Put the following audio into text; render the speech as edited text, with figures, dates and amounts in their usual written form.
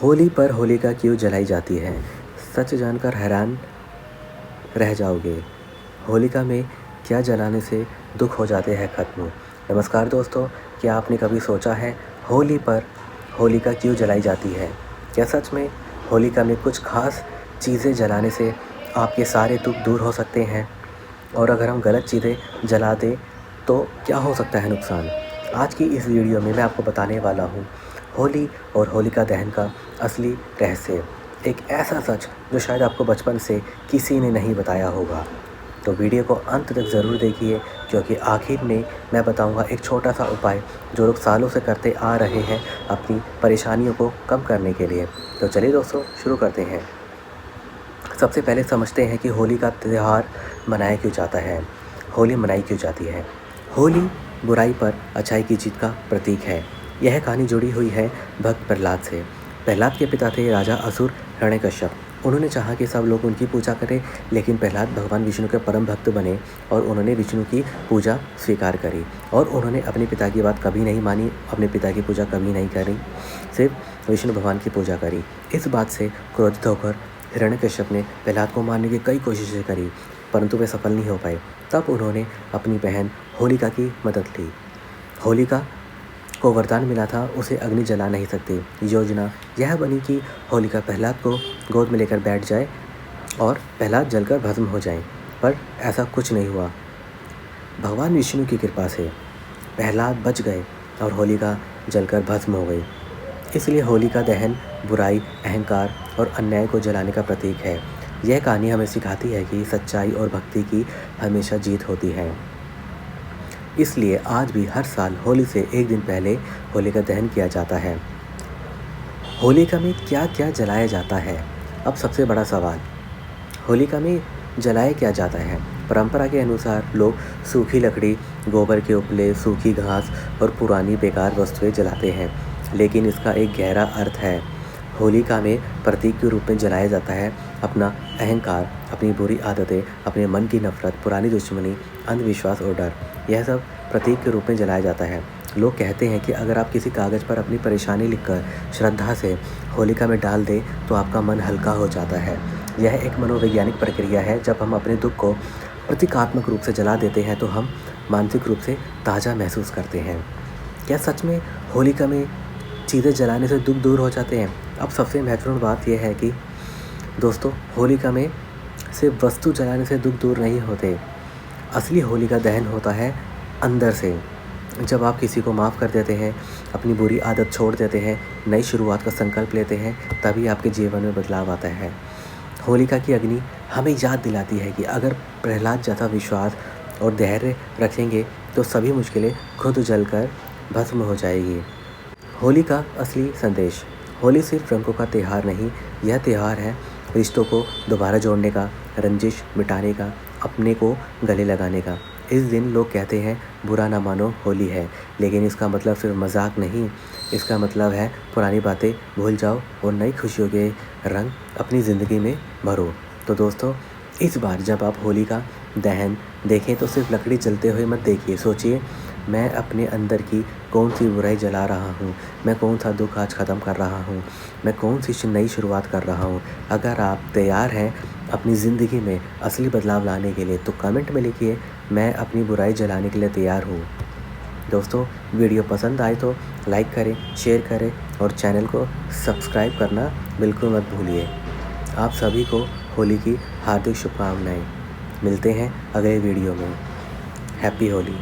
होली पर होलिका क्यों जलाई जाती है? सच जानकर हैरान रह जाओगे। होलिका में क्या जलाने से दुख हो जाते हैं ख़त्म। नमस्कार दोस्तों, क्या आपने कभी सोचा है होली पर होलिका क्यों जलाई जाती है? क्या सच में होलिका में कुछ ख़ास चीज़ें जलाने से आपके सारे दुख दूर हो सकते हैं? और अगर हम गलत चीज़ें जला दें तो क्या हो सकता है नुकसान? आज की इस वीडियो में मैं आपको बताने वाला हूँ होली और होलिका दहन का असली रहस्य। एक ऐसा सच जो शायद आपको बचपन से किसी ने नहीं बताया होगा। तो वीडियो को अंत तक ज़रूर देखिए, क्योंकि आखिर में मैं बताऊंगा एक छोटा सा उपाय जो लोग सालों से करते आ रहे हैं अपनी परेशानियों को कम करने के लिए। तो चलिए दोस्तों, शुरू करते हैं। सबसे पहले समझते हैं कि होली का त्यौहार मनाया क्यों जाता है। होली मनाई क्यों जाती है? होली बुराई पर अच्छाई की जीत का प्रतीक है। यह कहानी जुड़ी हुई है भक्त प्रहलाद से। प्रहलाद के पिता थे राजा असुर हिरण्यकश्यप। उन्होंने चाहा कि सब लोग उनकी पूजा करें, लेकिन प्रहलाद भगवान विष्णु के परम भक्त बने और उन्होंने विष्णु की पूजा स्वीकार करी। और उन्होंने अपने पिता की बात कभी नहीं मानी, अपने पिता की पूजा कभी नहीं करी, सिर्फ विष्णु भगवान की पूजा करी। इस बात से क्रोधित होकर हिरण्यकश्यप ने प्रहलाद को मारने की कई कोशिशें करी, परंतु वे सफल नहीं हो पाए। तब उन्होंने अपनी बहन होलिका की मदद ली। होलिका को वरदान मिला था, उसे अग्नि जला नहीं सकती। योजना यह बनी कि होलिका प्रहलाद को गोद में लेकर बैठ जाए और प्रहलाद जलकर भस्म हो जाए, पर ऐसा कुछ नहीं हुआ। भगवान विष्णु की कृपा से प्रहलाद बच गए और होलिका जलकर भस्म हो गई। इसलिए होलिका दहन बुराई, अहंकार और अन्याय को जलाने का प्रतीक है। यह कहानी हमें सिखाती है कि सच्चाई और भक्ति की हमेशा जीत होती है। इसलिए आज भी हर साल होली से एक दिन पहले होलिका दहन किया जाता है। होलिका में क्या क्या जलाया जाता है? अब सबसे बड़ा सवाल, होलिका में जलाया क्या जाता है? परंपरा के अनुसार लोग सूखी लकड़ी, गोबर के उपले, सूखी घास और पुरानी बेकार वस्तुएं जलाते हैं, लेकिन इसका एक गहरा अर्थ है। होलिका में प्रतीक के रूप में जलाया जाता है अपना अहंकार, अपनी बुरी आदतें, अपने मन की नफरत, पुरानी दुश्मनी, अंधविश्वास और डर। यह सब प्रतीक के रूप में जलाया जाता है। लोग कहते हैं कि अगर आप किसी कागज़ पर अपनी परेशानी लिखकर श्रद्धा से होलिका में डाल दें तो आपका मन हल्का हो जाता है। यह एक मनोवैज्ञानिक प्रक्रिया है। जब हम अपने दुख को प्रतीकात्मक रूप से जला देते हैं तो हम मानसिक रूप से ताज़ा महसूस करते हैं। क्या सच में होलिका में चीज़ें जलाने से दुख दूर हो जाते हैं? अब सबसे महत्वपूर्ण बात यह है कि दोस्तों, होलिका में सिर्फ वस्तु जलाने से दुख दूर नहीं होते। असली होलिका दहन होता है अंदर से। जब आप किसी को माफ़ कर देते हैं, अपनी बुरी आदत छोड़ देते हैं, नई शुरुआत का संकल्प लेते हैं, तभी आपके जीवन में बदलाव आता है। होलिका की अग्नि हमें याद दिलाती है कि अगर प्रहलाद जैसा विश्वास और धैर्य रखेंगे तो सभी मुश्किलें खुद जलकर भस्म हो जाएगी। होली का असली संदेश। होली सिर्फ रंगों का त्यौहार नहीं, यह त्यौहार है रिश्तों को दोबारा जोड़ने का, रंजिश मिटाने का, अपने को गले लगाने का। इस दिन लोग कहते हैं बुरा ना मानो, होली है, लेकिन इसका मतलब सिर्फ मजाक नहीं। इसका मतलब है पुरानी बातें भूल जाओ और नई खुशियों के रंग अपनी ज़िंदगी में भरो। तो दोस्तों, इस बार जब आप होली का दहन देखें तो सिर्फ लकड़ी जलते हुए मत देखिए। सोचिए, मैं अपने अंदर की कौन सी बुराई जला रहा हूँ, मैं कौन सा दुख आज ख़त्म कर रहा हूँ, मैं कौन सी नई शुरुआत कर रहा हूँ। अगर आप तैयार हैं अपनी ज़िंदगी में असली बदलाव लाने के लिए तो कमेंट में लिखिए, मैं अपनी बुराई जलाने के लिए तैयार हूँ। दोस्तों, वीडियो पसंद आए तो लाइक करें, शेयर करें और चैनल को सब्सक्राइब करना बिल्कुल मत भूलिए। आप सभी को होली की हार्दिक शुभकामनाएँ। मिलते हैं अगले वीडियो में। हैप्पी होली।